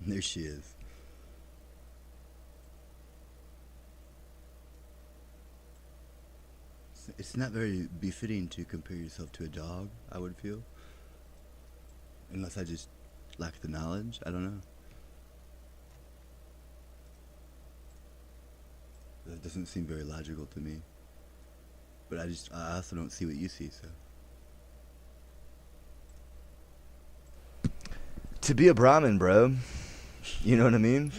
There she is. It's not very befitting to compare yourself to a dog, I would feel. Unless I just lack the knowledge. I don't know. That doesn't seem very logical to me. But I also don't see what you see, so. To be a Brahmin, bro. You know what I mean?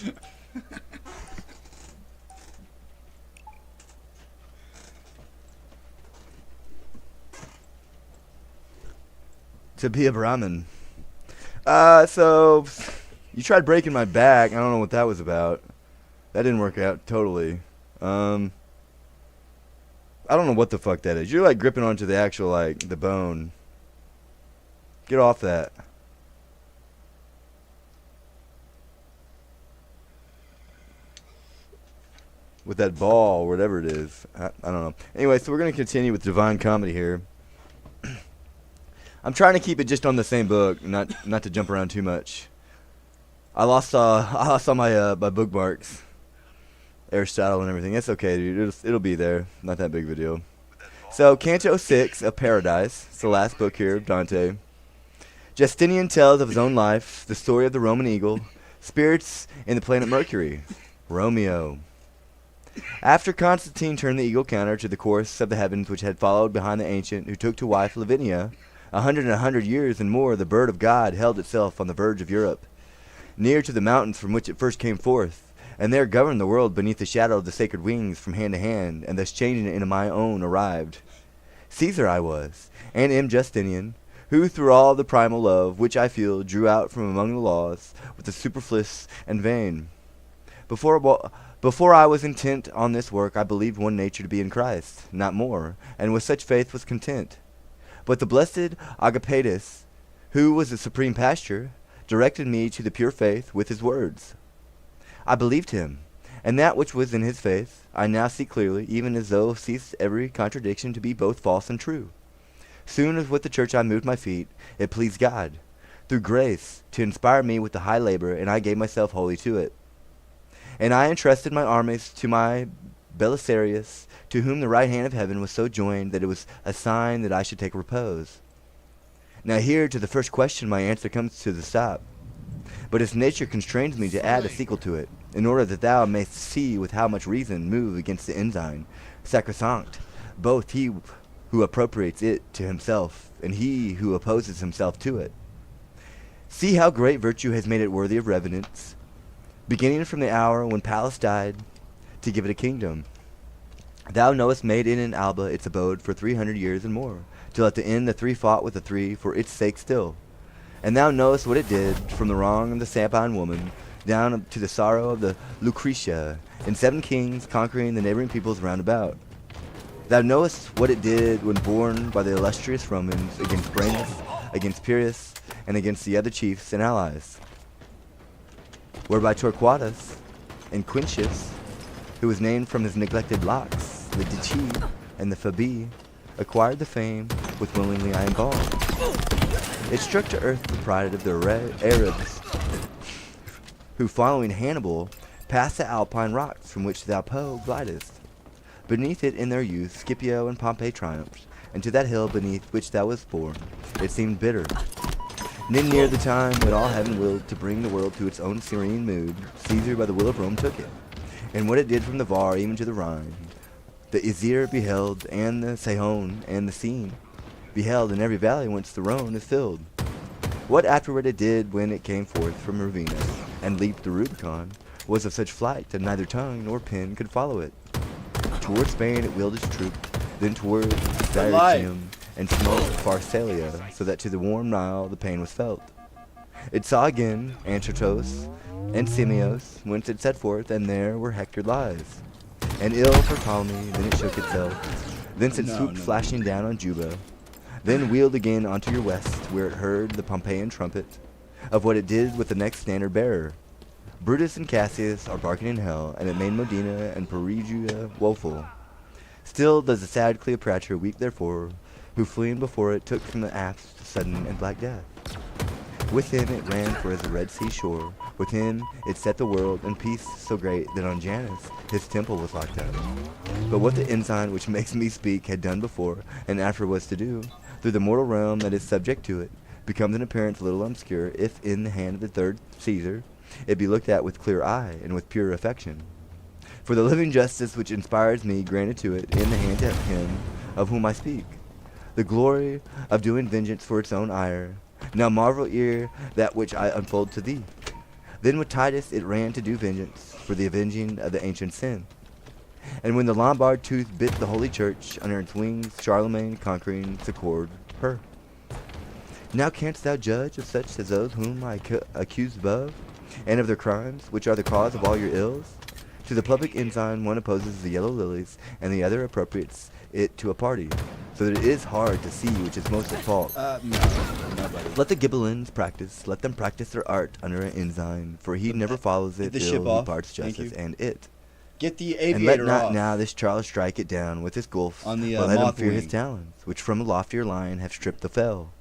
To be a Brahmin. So you tried breaking my back. I don't know what that was about. That didn't work out totally. I don't know what the fuck that is. You're like gripping onto the actual, like, the bone. Get off that. With that ball, whatever it is. I don't know. Anyway, so we're going to continue with Divine Comedy here. I'm trying to keep it just on the same book, not to jump around too much. I lost all my bookmarks, Aristotle and everything. It's okay, dude. It'll be there. Not that big of a deal. So, Canto 6 of Paradise. It's the last book here of Dante. Justinian tells of his own life, the story of the Roman eagle, spirits in the planet Mercury, Romeo. After Constantine turned the eagle counter to the course of the heavens which had followed behind the ancient who took to wife Lavinia, 100 years and more the bird of God held itself on the verge of Europe, near to the mountains from which it first came forth, and there governed the world beneath the shadow of the sacred wings from hand to hand, and thus changing it into my own arrived. Caesar I was, and am Justinian, who through all the primal love which I feel drew out from among the laws with the superfluous and vain. Before I was intent on this work, I believed one nature to be in Christ, not more, and with such faith was content. But the blessed Agapetus, who was the supreme pasture, directed me to the pure faith with his words. I believed him, and that which was in his faith I now see clearly, even as though ceased every contradiction to be both false and true. Soon as with the church I moved my feet, it pleased God, through grace, to inspire me with the high labor, and I gave myself wholly to it. And I entrusted my armies to my Belisarius, to whom the right hand of heaven was so joined that it was a sign that I should take repose. Now here to the first question my answer comes to the stop. But its nature constrains me to add a sequel to it, in order that thou mayst see with how much reason move against the ensign, sacrosanct, both he who appropriates it to himself, and he who opposes himself to it. See how great virtue has made it worthy of reverence, beginning from the hour when Pallas died, to give it a kingdom. Thou knowest made in an Alba its abode for 300 years and more, till at the end the three fought with the three for its sake still. And thou knowest what it did, from the wrong of the Sabine woman, down to the sorrow of the Lucretia, and 7 kings conquering the neighboring peoples round about. Thou knowest what it did when borne by the illustrious Romans against Brennus, against Pyrrhus, and against the other chiefs and allies. Whereby Torquatus and Quintius, who was named from his neglected locks, the Dici and the Fabii, acquired the fame with willingly I embalmed. It struck to earth the pride of the Arabs, who following Hannibal passed the Alpine rocks from which thou Po glidest. Beneath it in their youth Scipio and Pompey triumphed, and to that hill beneath which thou wast born it seemed bitter. Then near the time when all heaven willed to bring the world to its own serene mood, Caesar by the will of Rome took it. And what it did from the Var even to the Rhine, the Isere beheld, and the Saone and the Seine beheld in every valley whence the Rhone is filled. What afterward it did when it came forth from Ravenna, and leaped the Rubicon, was of such flight that neither tongue nor pen could follow it. Toward Spain it wheeled its troop, then toward Dyrrhachium, and smote Pharsalia, so that to the warm Nile the pain was felt. It saw again Antitos and Simios, whence it set forth, and there were Hector lies. And ill for Ptolemy, then it shook itself. Thence it swooped flashing down on Juba. Then wheeled again onto your west, where it heard the Pompeian trumpet, of what it did with the next standard bearer. Brutus and Cassius are barking in hell, and it made Modena and Perugia woeful. Still does the sad Cleopatra weep therefore, who fleeing before it took from the apse sudden and black death. With him it ran for as the Red Sea shore. With him it set the world in peace so great that on Janus his temple was locked up. But what the ensign which makes me speak had done before and after was to do, through the mortal realm that is subject to it, becomes in appearance little obscure, if in the hand of the third Caesar it be looked at with clear eye and with pure affection. For the living justice which inspires me granted to it in the hand of him of whom I speak, the glory of doing vengeance for its own ire. Now marvel ere that which I unfold to thee. Then with Titus it ran to do vengeance for the avenging of the ancient sin. And when the Lombard tooth bit the holy church under its wings, Charlemagne conquering succored her. Now canst thou judge of such as those whom I accuse above, and of their crimes, which are the cause of all your ills? To the public ensign one opposes the yellow lilies, and the other appropriates it to a party, so that it is hard to see which is most at fault. Nobody. Let the Ghibellines practice, let them practice their art under an ensign, for he never follows it, the ship ill off. departs Thank justice, you. and it. Get the And let aviator not off. now this Charles strike it down with his gulfs, On the, but let him moth fear his wing. talons, which from a loftier line have stripped the fell.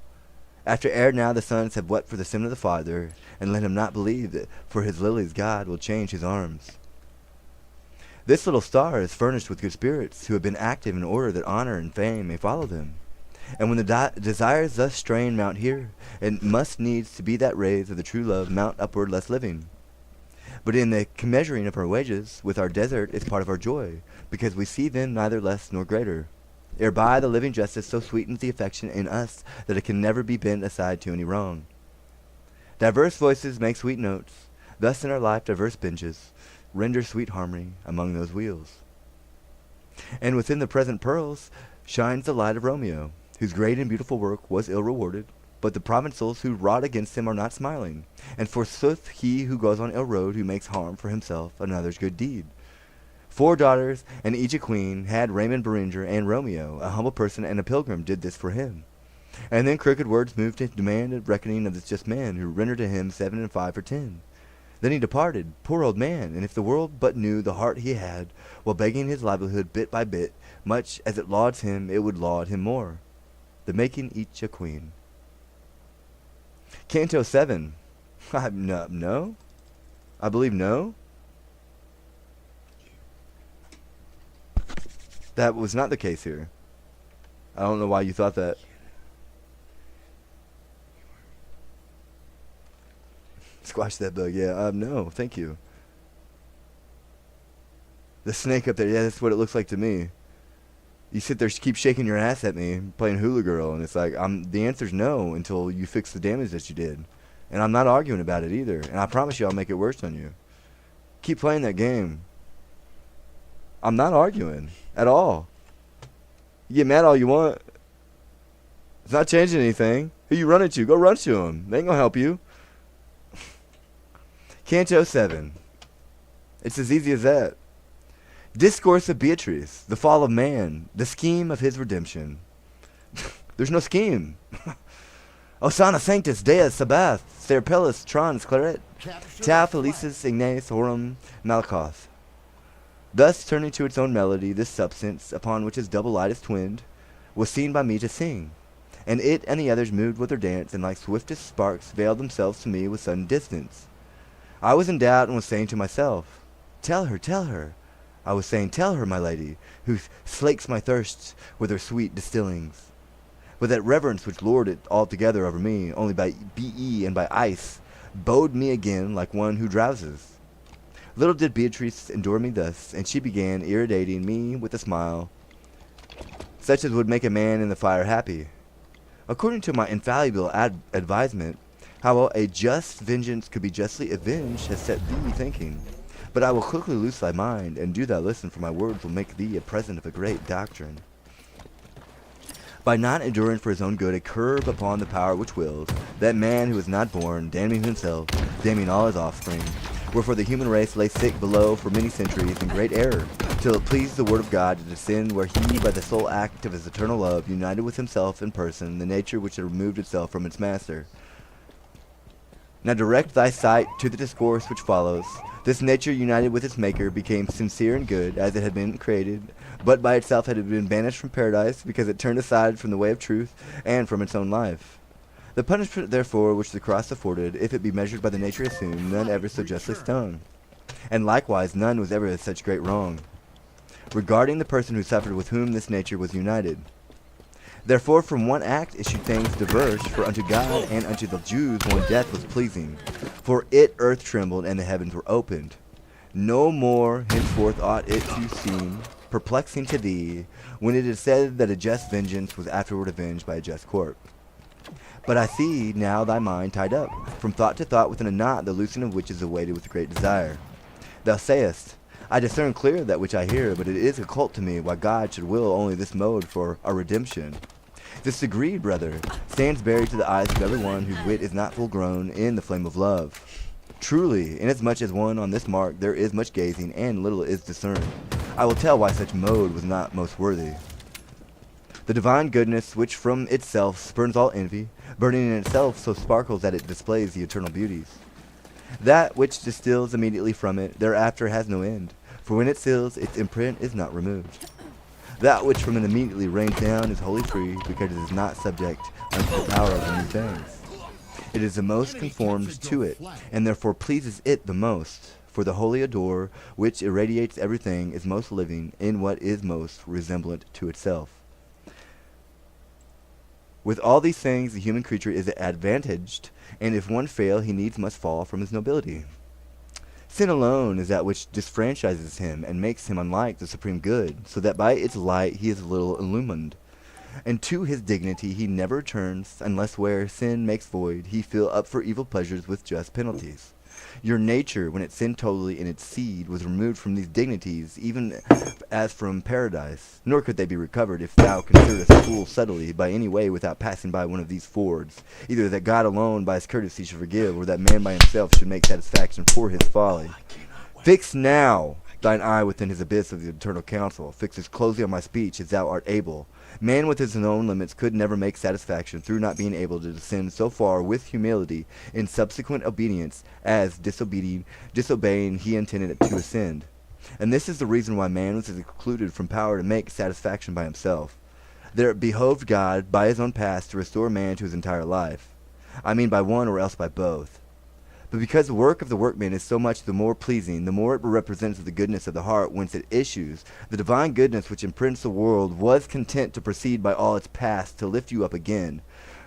After ere now the sons have wept for the sin of the father, and let him not believe that for his lilies God will change his arms. This little star is furnished with good spirits, who have been active in order that honor and fame may follow them. And when the desires thus strain mount here, it must needs to be that rays of the true love mount upward less living. But in the commeasuring of our wages, with our desert is part of our joy, because we see them neither less nor greater. Hereby the living justice so sweetens the affection in us that it can never be bent aside to any wrong. Diverse voices make sweet notes, thus in our life diverse benches render sweet harmony among those wheels. And within the present pearls shines the light of Romeo, whose great and beautiful work was ill rewarded, but the provincials who wrought against him are not smiling, and forsooth he who goes on ill road who makes harm for himself another's good deed. 4 daughters, and each a queen, had Raymond Beringer, and Romeo, a humble person and a pilgrim, did this for him. And then crooked words moved to demand a reckoning of this just man, who rendered to him 7 and 5 for 10. Then he departed, poor old man, and if the world but knew the heart he had, while begging his livelihood bit by bit, much as it lauds him, it would laud him more. The making each a queen. Canto 7. No? I believe no? That was not the case here. I don't know why you thought that. Squash that bug, yeah. No, thank you. The snake up there, yeah, that's what it looks like to me. You sit there, keep shaking your ass at me, playing hula girl, and it's like, the answer's no until you fix the damage that you did. And I'm not arguing about it either, and I promise you I'll make it worse on you. Keep playing that game. I'm not arguing at all. You get mad all you want. It's not changing anything. Who you running to? Go run to them. They ain't gonna help you. Canto 7. It's as easy as that. Discourse of Beatrice, the fall of man, the scheme of his redemption. There's no scheme. Osana sanctus Deus Sabbath, Serpellus trans claret, ta felicis ignes horum malakoth. Thus, turning to its own melody, this substance, upon which its double light is twinned, was seen by me to sing, and it and the others moved with their dance, and like swiftest sparks veiled themselves to me with sudden distance. I was in doubt, and was saying to myself, tell her. I was saying, tell her, my lady, who slakes my thirst with her sweet distillings. But that reverence which lorded it altogether over me, only by be and by ice, bowed me again like one who drowses. Little did Beatrice endure me thus, and she began irradiating me with a smile, such as would make a man in the fire happy. According to my infallible advisement, how a just vengeance could be justly avenged has set thee thinking. But I will quickly loose thy mind, and do thou listen, for my words will make thee a present of a great doctrine. By not enduring for his own good a curb upon the power which wills, that man who is not born, damning himself, damning all his offspring, wherefore the human race lay sick below for many centuries in great error, till it pleased the word of God to descend where he, by the sole act of his eternal love, united with himself in person the nature which had removed itself from its master. Now direct thy sight to the discourse which follows. This nature united with its maker became sincere and good, as it had been created, but by itself had been banished from paradise, because it turned aside from the way of truth, and from its own life. The punishment, therefore, which the cross afforded, if it be measured by the nature assumed, none ever so justly stoned. And likewise none was ever such great wrong, regarding the person who suffered with whom this nature was united. Therefore from one act issued things diverse, for unto God and unto the Jews one death was pleasing. For it earth trembled, and the heavens were opened. No more henceforth ought it to seem perplexing to thee, when it is said that a just vengeance was afterward avenged by a just court. But I see now thy mind tied up, from thought to thought within a knot, the loosing of which is awaited with great desire. Thou sayest, I discern clear that which I hear, but it is occult to me why God should will only this mode for our redemption. This degree, brother, stands buried to the eyes of every one whose wit is not full grown in the flame of love. Truly, inasmuch as one on this mark there is much gazing, and little is discerned, I will tell why such mode was not most worthy. The divine goodness, which from itself spurns all envy, burning in itself, so sparkles that it displays the eternal beauties. That which distills immediately from it, thereafter has no end, for when it seals, its imprint is not removed. That which from it immediately rains down is wholly free, because it is not subject unto the power of the new things. It is the most conformed to it, and therefore pleases it the most. For the holy adore, which irradiates everything, is most living in what is most resemblant to itself. With all these things the human creature is advantaged, and if one fail, he needs must fall from his nobility. Sin alone is that which disfranchises him and makes him unlike the supreme good, so that by its light he is little illumined. And to his dignity he never returns, unless where sin makes void, he fill up for evil pleasures with just penalties. Your nature, when it sinned totally in its seed, was removed from these dignities, even as from paradise. Nor could they be recovered if thou considerest a fool subtly by any way without passing by one of these fords, either that God alone by his courtesy should forgive, or that man by himself should make satisfaction for his folly. Fix now thine eye within his abyss of the eternal counsel. Fix as closely on my speech as thou art able. Man with his own limits could never make satisfaction through not being able to descend so far with humility in subsequent obedience as disobeying he intended it to ascend. And this is the reason why man was excluded from power to make satisfaction by himself. There it behoved God by his own past to restore man to his entire life. I mean by one or else by both. But because the work of the workman is so much the more pleasing, the more it represents the goodness of the heart whence it issues, the divine goodness which imprints the world was content to proceed by all its past to lift you up again.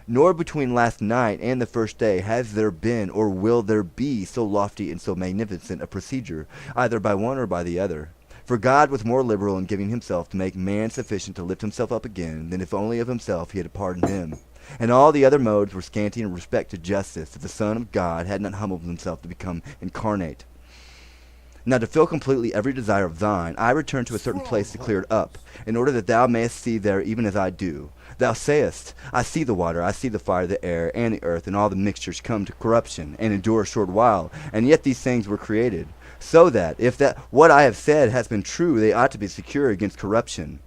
Nor between last night and the first day has there been or will there be so lofty and so magnificent a procedure, either by one or by the other. For God was more liberal in giving himself to make man sufficient to lift himself up again, than if only of himself he had pardoned him. And all the other modes were scanty in respect to justice, if the Son of God had not humbled himself to become incarnate. Now to fill completely every desire of thine, I return to a certain place to clear it up, in order that thou mayest see there even as I do. Thou sayest, I see the water, I see the fire, the air, and the earth, and all the mixtures come to corruption, and endure a short while, and yet these things were created, so that, if that what I have said has been true, they ought to be secure against corruption.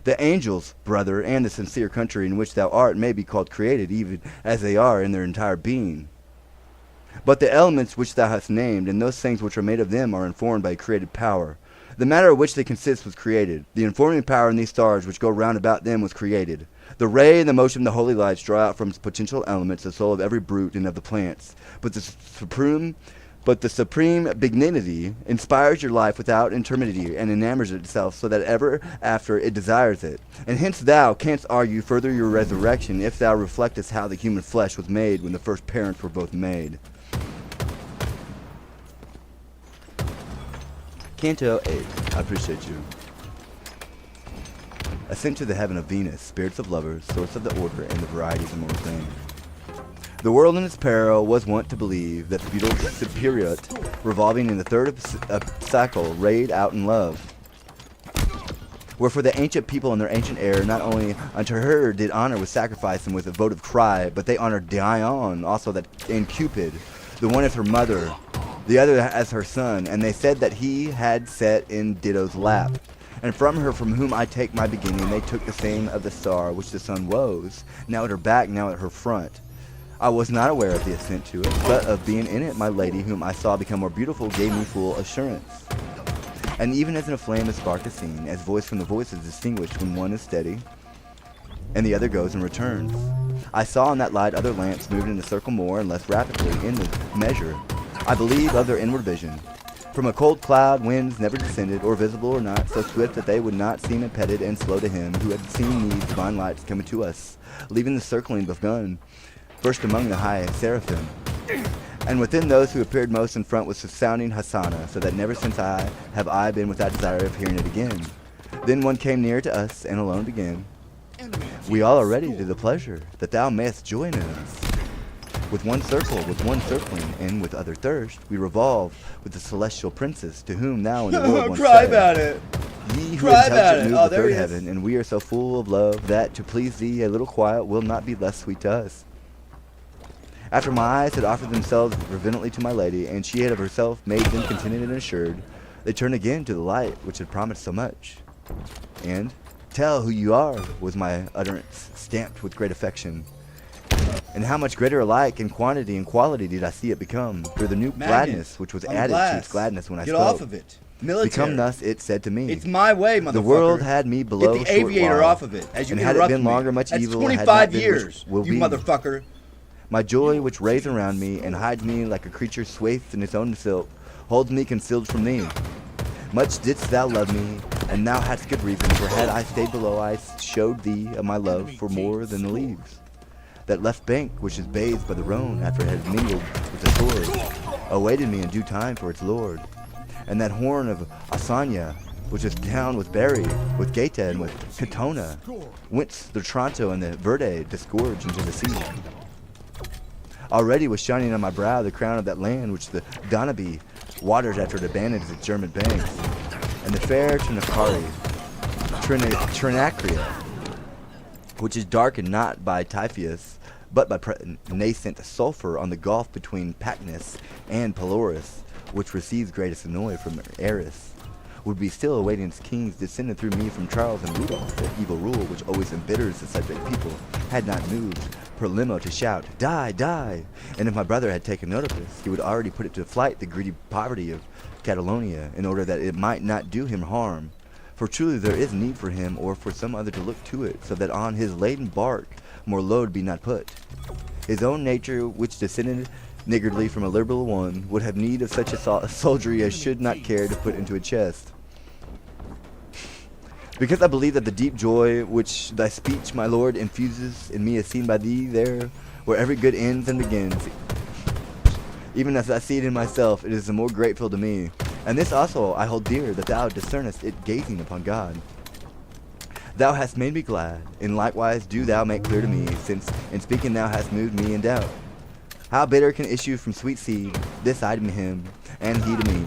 The angels, brother, and the sincere country in which thou art may be called created, even as they are in their entire being. But the elements which thou hast named, and those things which are made of them, are informed by a created power. The matter of which they consist was created. The informing power in these stars which go round about them was created. The ray and the motion of the holy lights draw out from its potential elements the soul of every brute and of the plants. But the supreme benignity inspires your life without intermediary, and enamors itself so that ever after it desires it. And hence thou canst argue further your resurrection, if thou reflectest how the human flesh was made when the first parents were both made. Canto 8. I appreciate you. Ascent to the heaven of Venus, spirits of lovers, source of the order and the varieties of mortal things. The world in its peril was wont to believe that the beautiful Superior, revolving in the third cycle, rayed out in love. Wherefore the ancient people in their ancient air, not only unto her did honor with sacrifice and with a votive cry, but they honored Dion also, that and Cupid, the one as her mother, the other as her son, and they said that he had set in Ditto's lap. And from her, from whom I take my beginning, they took the same of the star which the sun woes, now at her back, now at her front. I was not aware of the ascent to it, but of being in it, my lady, whom I saw become more beautiful, gave me full assurance. And even as in a flame is spark is seen, as voice from the voice is distinguished when one is steady, and the other goes and returns. I saw in that light other lamps moving in the circle more and less rapidly in the measure, I believe, of their inward vision. From a cold cloud, winds never descended, or visible or not, so swift that they would not seem impeded and slow to him who had seen these divine lights coming to us, leaving the circling begun, first among the high seraphim. And within those who appeared most in front was the sounding hosanna, so that never since have I been without desire of hearing it again. Then one came near to us, and alone began, "We all are ready to the pleasure, that thou mayest join in us. With one circle, with one circling, and with other thirst, we revolve with the celestial princess, to whom thou in the world once Cry said, about it. Ye who Cry in about touch it. move Oh, the there third he is. heaven, and we are so full of love that to please thee a little quiet will not be less sweet to us." After my eyes had offered themselves reverently to my lady, and she had of herself made them contented and assured, they turned again to the light which had promised so much. And, "Tell who you are," was my utterance, stamped with great affection. And how much greater alike in quantity and quality did I see it become, through the new gladness which was on the added to glass. its gladness when I Get spoke. off of it. Military. Become thus it said to me. It's my way, motherfucker. The world had me below Get the a short aviator while, off of it, as you and had it interrupt been me. longer, much That's evil had 25 not been years, which will you be. motherfucker. My joy which raves around me and hides me like a creature swathed in its own silk, holds me concealed from thee. Much didst thou love me, and thou hadst good reason, for had I stayed below I showed thee of my love for more than the leaves. That left bank which is bathed by the Rhone after it had mingled with the sword, awaited me in due time for its lord. And that horn of Asanya, which is down with Berry, with Gaeta, and with Catona, whence the Tronto and the Verde disgorge into the sea. Already was shining on my brow the crown of that land which the Danube waters after it abandons its German banks, and the fair Trinacria, which is darkened not by Typhoeus, but by nascent sulfur on the gulf between Pacnus and Pelorus, which receives greatest annoy from Eris, would be still awaiting its kings descended through me from Charles and Rudolph. The evil rule which always embitters the subject people had not moved per limo to shout, "Die, die!" And if my brother had taken note of this, he would already put it to flight the greedy poverty of Catalonia, in order that it might not do him harm. For truly there is need for him or for some other to look to it, so that on his laden bark more load be not put. His own nature, which descended niggardly from a liberal one, would have need of such a soldiery as should not care to put into a chest. Because I believe that the deep joy which thy speech, my lord, infuses in me is seen by thee there, where every good ends and begins. Even as I see it in myself, it is the more grateful to me. And this also I hold dear, that thou discernest it gazing upon God. Thou hast made me glad, and likewise do thou make clear to me, since in speaking thou hast moved me in doubt. How bitter can issue from sweet seed, this I to him, and he to me.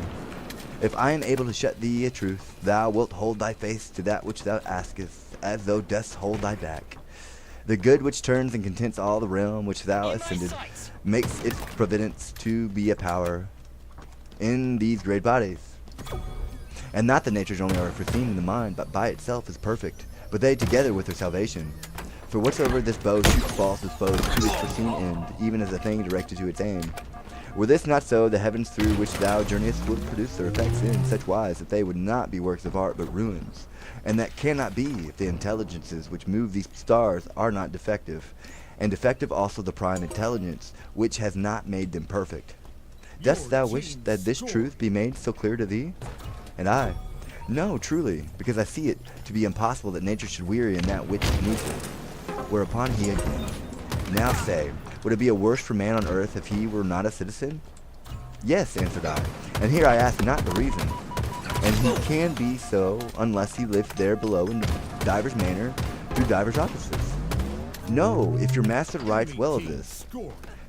If I am able to shut thee a truth, thou wilt hold thy face to that which thou askest, as thou dost hold thy back. The good which turns and contents all the realm which thou ascended, makes its providence to be a power in these great bodies. And not the natures only are foreseen in the mind, but by itself is perfect, but they together with their salvation. For whatsoever this bow shoots falls disposed to its foreseen end, even as a thing directed to its aim. Were this not so, the heavens through which thou journeyest would produce their effects in such wise that they would not be works of art but ruins. And that cannot be if the intelligences which move these stars are not defective, and defective also the prime intelligence which has not made them perfect. Dost thou wish that this truth be made so clear to thee? And I, no, truly, because I see it to be impossible that nature should weary in that which needs it. Whereupon he again, now say, would it be a worse for man on earth if he were not a citizen? Yes, answered I, and here I ask not the reason. And he can be so unless he lives there below in divers manner through divers offices. No, if your master writes well of this.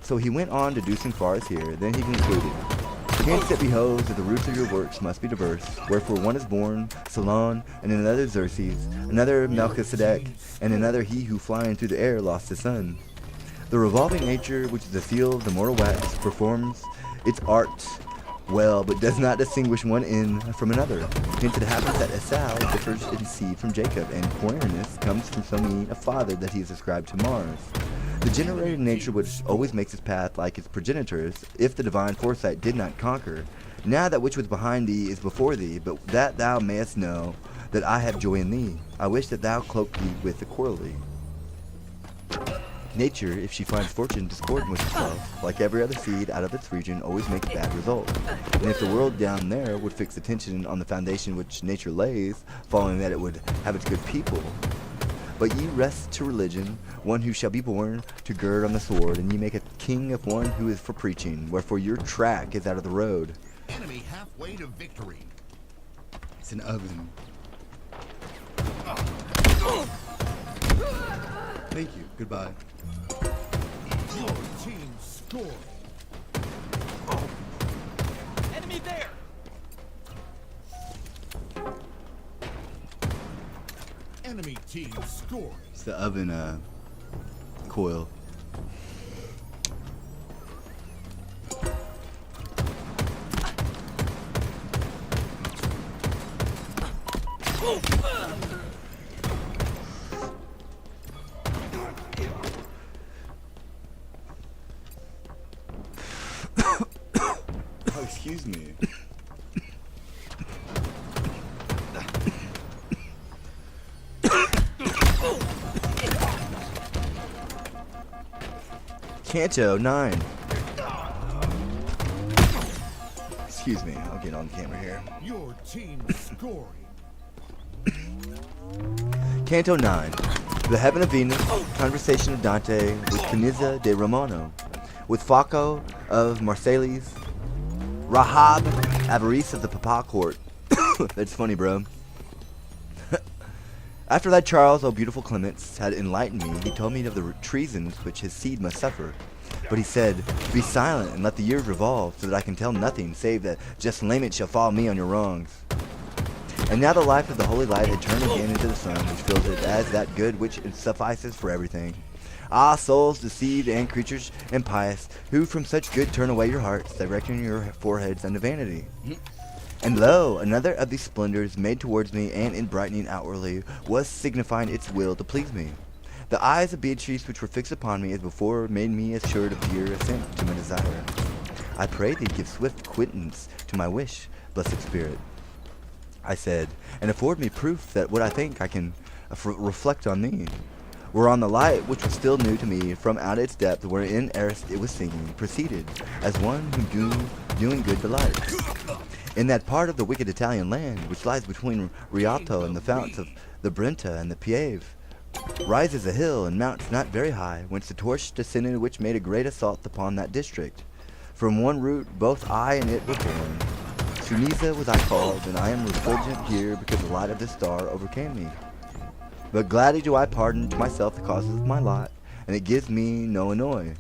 So he went on deducing far as here, then he concluded, hence it behoves that the roots of your works must be diverse, wherefore one is born Solon, and another Xerxes, another Melchizedek, and another he who flying through the air lost his son. The revolving nature, which is the seal of the mortal wax, performs its art well, but does not distinguish one end from another. Hence it happens that Esau differs in seed from Jacob, and Quirinus comes from so mean a father that he is ascribed to Mars. The generated nature which always makes its path like its progenitors, if the divine foresight did not conquer. Now that which was behind thee is before thee, but that thou mayest know that I have joy in thee, I wish that thou cloak thee with the quarterly. Nature, if she finds fortune discordant with itself, like every other seed out of its region, always makes bad results. And if the world down there would fix attention on the foundation which nature lays, following that it would have its good people. But ye rest to religion, one who shall be born to gird on the sword, and ye make a king of one who is for preaching, wherefore your track is out of the road. Enemy halfway to victory. It's an oven. Thank you. Goodbye. Your team scored. Enemy there! Enemy team scored. It's the oven coil. Oh, excuse me. Canto 9. Excuse me. I'll get on camera here. Your team scoring. Canto 9. The Heaven of Venus, Conversation of Dante with Canizza de Romano, with Faco of Marseilles, Rahab, Avarice of the Papa Court. That's funny, bro. After that Charles, O beautiful Clements, had enlightened me, he told me of the treasons which his seed must suffer. But he said, be silent and let the years revolve, so that I can tell nothing, save that just lament shall fall me on your wrongs. And now the life of the holy light had turned again into the sun, which fills it as that good which suffices for everything. Ah, souls deceived and creatures impious, who from such good turn away your hearts, directing your foreheads unto vanity. And lo, another of these splendors made towards me, and in brightening outwardly, was signifying its will to please me. The eyes of Beatrice which were fixed upon me as before made me assured of dear assent to my desire. I pray thee give swift quittance to my wish, blessed spirit, I said, and afford me proof that what I think I can reflect on thee. Whereon the light, which was still new to me, from out its depth wherein erst it was singing, proceeded, as one who doing good delights. In that part of the wicked Italian land, which lies between Rialto and the founts of the Brenta and the Piave, rises a hill and mounts not very high, whence the torch descended which made a great assault upon that district. From one root both I and it were born. Sunisa was I called, and I am refulgent here because the light of this star overcame me. But gladly do I pardon to myself the causes of my lot, and it gives me no annoy,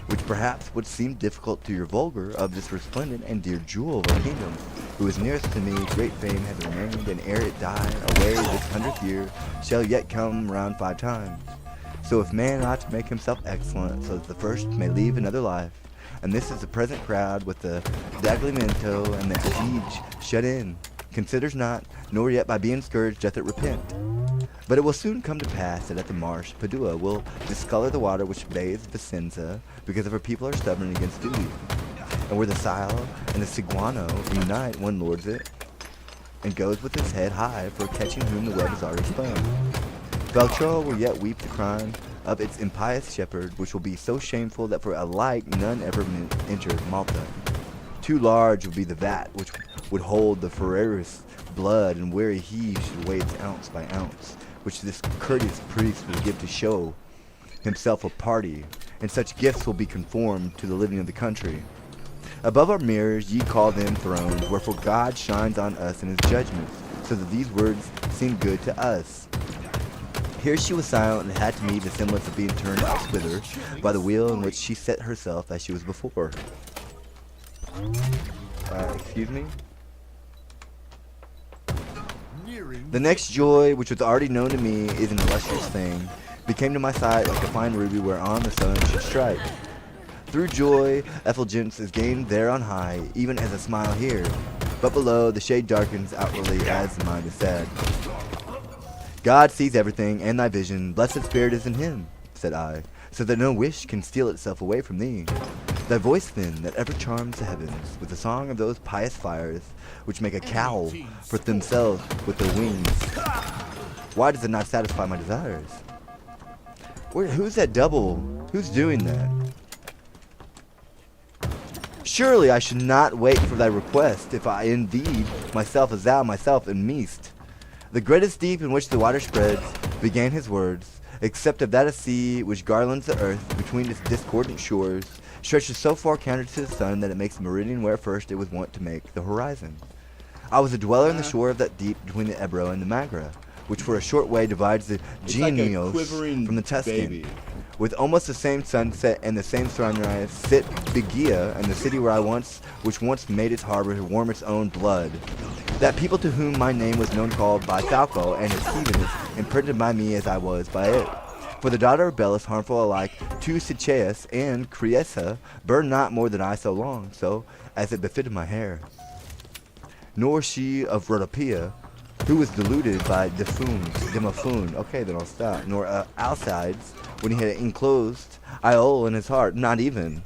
which perhaps would seem difficult to your vulgar of this resplendent and dear jewel of our kingdom, who is nearest to me, great fame has remained, and ere it die away this 100th year, shall yet come round 5 times. So if man ought to make himself excellent, so that the first may leave another life, and this is the present crowd with the Daglimento and the siege shut in, considers not, nor yet by being scourged doth it repent. But it will soon come to pass that at the marsh Padua will discolor the water which bathes Vicenza, because of her people are stubborn against duty. And where the Sile and the Siguano unite, one lords it, and goes with his head high, for catching whom the web is already spun. Beltrao will yet weep the crime of its impious shepherd, which will be so shameful that for alike none ever entered Malta. Too large would be the vat which would hold the Ferreris blood, and weary he should weigh its ounce by ounce, which this courteous priest will give to show himself a party, and such gifts will be conformed to the living of the country. Above our mirrors ye call them thrones, wherefore God shines on us in his judgments, so that these words seem good to us. Here she was silent, and had to me the semblance of being turned elsewhither by the wheel in which she set herself as she was before. Excuse me? The next joy, which was already known to me, is an illustrious thing, became to my sight like a fine ruby whereon the sun should strike. Through joy, effulgence is gained there on high, even as a smile here, but below the shade darkens outwardly as the mind is sad. God sees everything, and thy vision, blessed spirit is in him, said I, so that no wish can steal itself away from thee. Thy voice then, that ever charms the heavens, with the song of those pious fires, which make a cowl for themselves with their wings. Why does it not satisfy my desires? Who's that double? Who's doing that? Surely I should not wait for thy request, if I indeed myself as thou myself am meest. The greatest deep in which the water spreads, began his words, except of that a sea which garlands the earth between its discordant shores, stretches so far counter to the sun that it makes the meridian where first it was wont to make the horizon. I was a dweller in the shore of that deep between the Ebro and the Magra, which for a short way divides the Genios from the Tuscan. Baby. With almost the same sunset and the same sunrise, sit Bigia and the city which once made its harbor warm its own blood. That people to whom my name was known called by Falco and its heathenness, imprinted by me as I was by it. For the daughter of Belus, harmful alike to Sichaeus and Criessa, burned not more than I so long, so as it befitted my hair. Nor she of Rhodopia, who was deluded by Demophoon, okay then I'll stop, nor Alcides, when he had enclosed Iole in his heart, not even.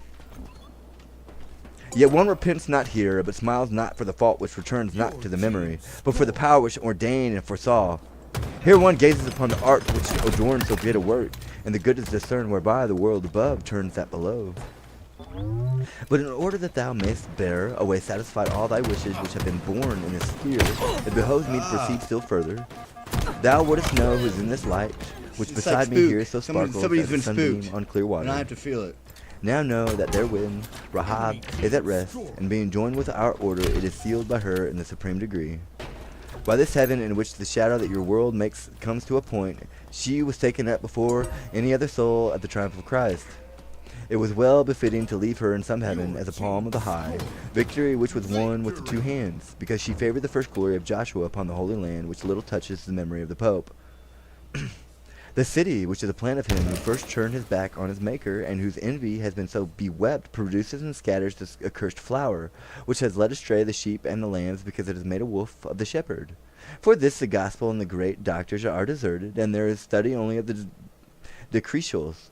Yet one repents not here, but smiles not for the fault which returns not to the memory, but for the power which ordained and foresaw. Here one gazes upon the art which adorns so great a work, and the good is discerned whereby the world above turns that below. But in order that thou mayst bear away satisfied all thy wishes which have been born in this sphere, it behoves me to proceed still further. Thou wouldst know who is in this light, which It's beside like me spook. here so sparkles Somebody's as been a sunbeam spooked, on clear water. and I have to feel it. Now know that therewith Rahab is at rest, and being joined with our order, it is sealed by her in the supreme degree. By this heaven in which the shadow that your world makes comes to a point, she was taken up before any other soul at the triumph of Christ. It was well befitting to leave her in some heaven as a palm of the high, victory which was won with the two hands, because she favored the first glory of Joshua upon the Holy Land, which little touches the memory of the Pope. The city, which is a plan of him who first turned his back on his Maker, and whose envy has been so bewept, produces and scatters this accursed flower, which has led astray the sheep and the lambs, because it has made a wolf of the shepherd. For this the gospel and the great doctors are deserted, and there is study only of the decretials,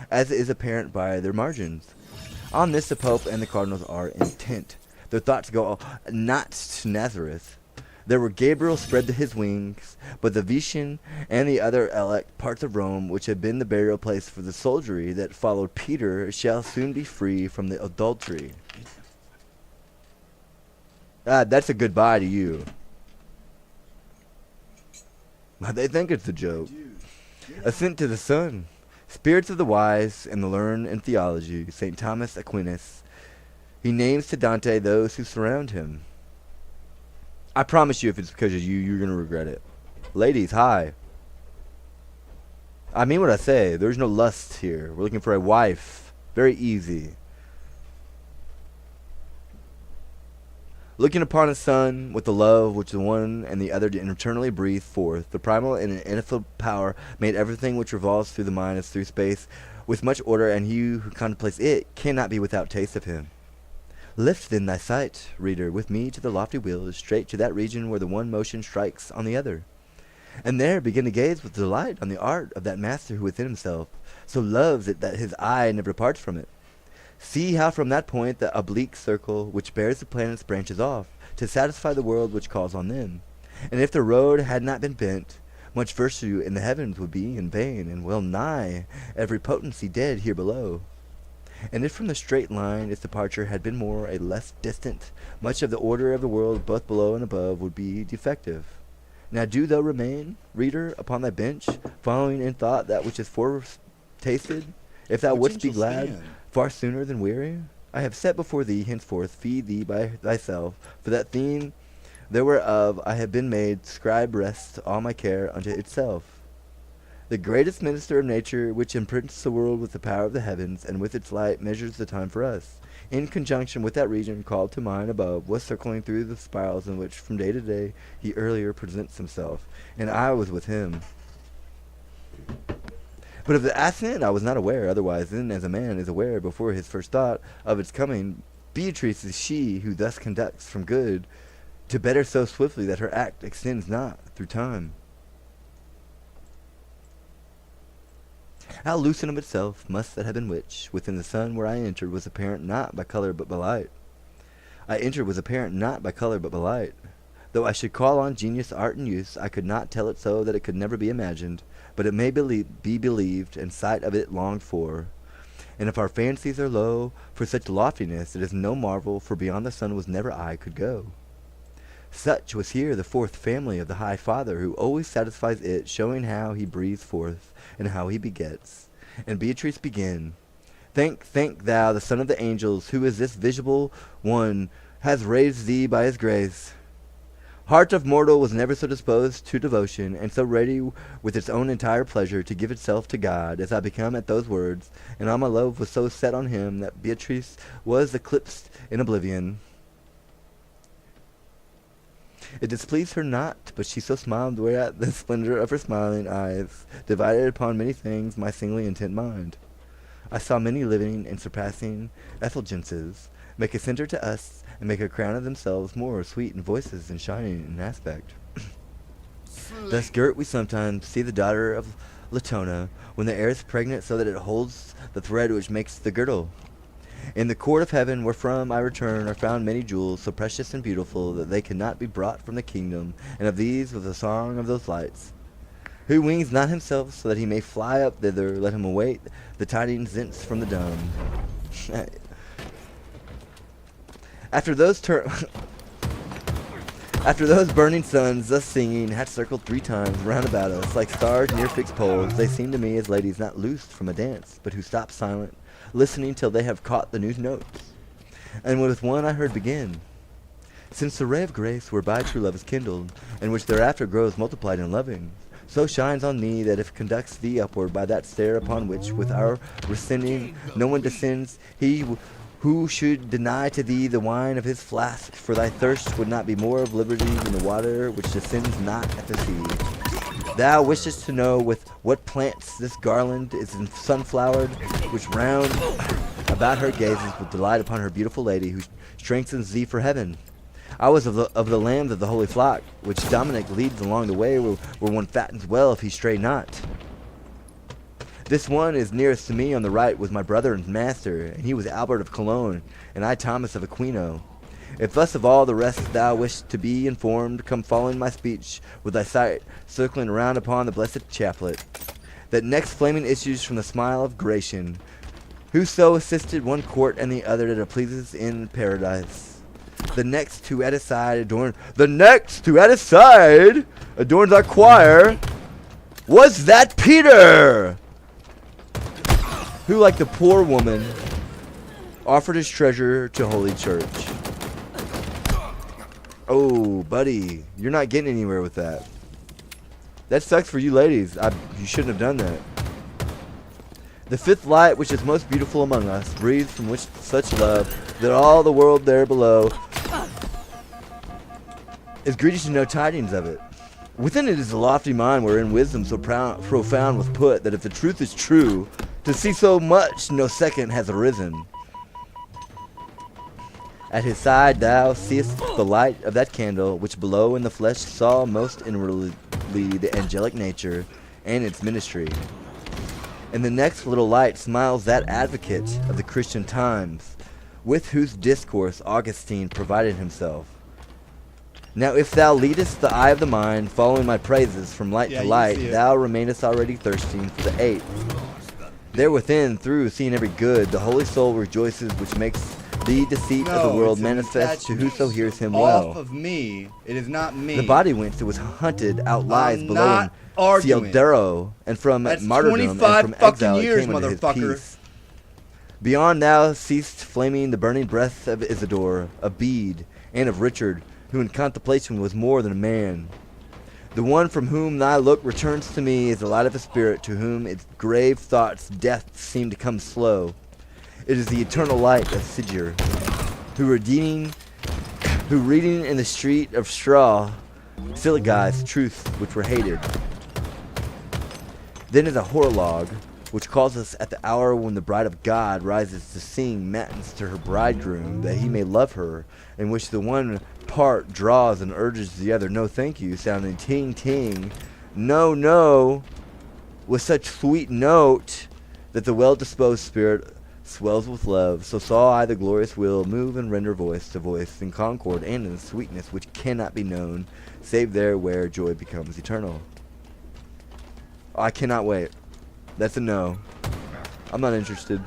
as is apparent by their margins. On this the Pope and the cardinals are intent. Their thoughts go not to Nazareth. There where Gabriel spread his wings, but the Vitian and the other elect parts of Rome, which had been the burial place for the soldiery that followed Peter, shall soon be free from the adultery. That's a goodbye to you. They think it's a joke. Ascent to the sun. Spirits of the wise and the learned in theology, St. Thomas Aquinas. He names to Dante those who surround him. I promise you, if it's because of you, you're going to regret it. Ladies, hi. I mean what I say. There's no lust here. We're looking for a wife. Very easy. Looking upon a son with the love which the one and the other eternally breathe forth, the primal and ineffable power made everything which revolves through the mind as through space with much order, and he who contemplates it cannot be without taste of him. Lift then thy sight, reader, with me to the lofty wheels, straight to that region where the one motion strikes on the other, and there begin to gaze with delight on the art of that master who within himself so loves it that his eye never departs from it. See how from that point the oblique circle which bears the planets branches off, to satisfy the world which calls on them. And if the road had not been bent, much virtue in the heavens would be in vain, and well nigh every potency dead here below. And if from the straight line its departure had been more or less distant, much of the order of the world both below and above would be defective. Now do thou remain, reader, upon thy bench, following in thought that which is foretasted, if thou wouldst be glad far sooner than weary. I have set before thee henceforth, feed thee by thyself, for that theme thereof I have been made scribe rests all my care unto itself. The greatest minister of nature, which imprints the world with the power of the heavens, and with its light measures the time for us, in conjunction with that region called to mind above, was circling through the spirals in which from day to day he earlier presents himself, and I was with him. But of the ascent I was not aware, otherwise than as a man is aware before his first thought of its coming. Beatrice is she who thus conducts from good to better so swiftly that her act extends not through time. How lucent of itself must that have been which, within the sun where I entered, was apparent not by color but by light. I entered was apparent not by color but by light. Though I should call on genius, art, and use, I could not tell it so that it could never be imagined, but it may be believed, and sight of it longed for. And if our fancies are low for such loftiness, it is no marvel, for beyond the sun was never eye could go. Such was here the fourth family of the High Father, who always satisfies it, showing how he breathes forth, and how he begets. And Beatrice begin. Thank thou, the Son of the angels, who is this visible one, has raised thee by his grace. Heart of mortal was never so disposed to devotion, and so ready with its own entire pleasure to give itself to God, as I become at those words, and all my love was so set on him that Beatrice was eclipsed in oblivion. It displeased her not, but she so smiled whereat the splendor of her smiling eyes divided upon many things my singly intent mind. I saw many living and surpassing effulgences make a centre to us, and make a crown of themselves more sweet in voices and shining in aspect. Thus girt we sometimes see the daughter of Latona, when the air is pregnant so that it holds the thread which makes the girdle. In the court of heaven, wherefrom I return, are found many jewels, so precious and beautiful that they cannot be brought from the kingdom, and of these was the song of those lights. Who wings not himself, so that he may fly up thither, let him await the tidings thence from the dumb. After those burning suns, thus singing, had circled 3 times round about us, like stars near fixed poles, they seemed to me as ladies not loosed from a dance, but who stop silent, listening till they have caught the new notes. And with one I heard begin, since the ray of grace whereby true love is kindled, and which thereafter grows multiplied in loving, so shines on me that if it conducts thee upward by that stair upon which, with our rescinding, no one descends, he who should deny to thee the wine of his flask, for thy thirst would not be more of liberty than the water which descends not at the sea. Thou wishest to know with what plants this garland is sunflowered, which round about her gazes with delight upon her beautiful lady, who strengthens thee for heaven. I was of the lambs of the holy flock, which Dominic leads along the way, where one fattens well if he stray not. This one is nearest to me on the right was my brother and master, and he was Albert of Cologne, and I Thomas of Aquino. If thus of all the rest thou wish to be informed, come following my speech, with thy sight circling around upon the blessed chaplet, that next flaming issues from the smile of Gratian, whoso assisted one court and the other that it pleases in paradise. The next who at his side adorns our choir, was that Peter, who, like the poor woman, offered his treasure to Holy Church. Oh, buddy, you're not getting anywhere with that. That sucks for you ladies. You shouldn't have done that. The fifth light, which is most beautiful among us, breathes from which such love, that all the world there below is greedy to know tidings of it. Within it is a lofty mind, wherein wisdom so profound was put, that if the truth is true, to see so much no second has arisen. At his side thou seest the light of that candle, which below in the flesh saw most inwardly the angelic nature and its ministry. In the next little light smiles that advocate of the Christian times, with whose discourse Augustine provided himself. Now if thou leadest the eye of the mind, following my praises from light to light, thou remainest already thirsting for the eighth. There within, through seeing every good, the holy soul rejoices, which makes the deceit of the world manifest to whoso hears him well. Off of me. It is not me. The body whence it was hunted out lies I'm below not in arguing. Cialdero, and from That's martyrdom and 25 from fucking exile years, it came unto his motherfucker. peace. Beyond thou seest flaming the burning breath of Isidore, of Bede, and of Richard, who in contemplation was more than a man. The one from whom thy look returns to me is the light of a spirit, to whom its grave thoughts death seem to come slow. It is the eternal light of Sigur, who reading in the street of straw syllogize truths which were hated. Then is a horologe, which calls us at the hour when the bride of God rises to sing matins to her bridegroom, that he may love her, in which the one part draws and urges the other, no thank you, sounding ting ting, no no, with such sweet note that the well-disposed spirit swells with love. So saw I the glorious will move and render voice to voice in concord and in sweetness which cannot be known, save there where joy becomes eternal. I cannot wait. That's a no. I'm not interested.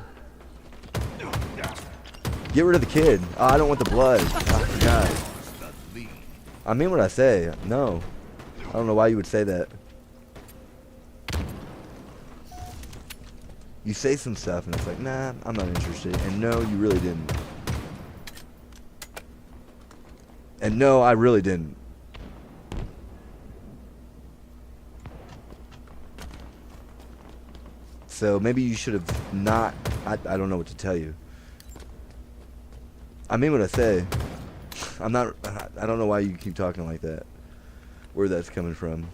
Get rid of the kid. Oh, I don't want the blood. I forgot. The lead. I mean what I say. No. I don't know why you would say that. You say some stuff and it's like, nah, I'm not interested. And no, you really didn't. And no, I really didn't. So maybe you should have not. I don't know what to tell you. I mean what I say. I'm not. I don't know why you keep talking like that. Where that's coming from.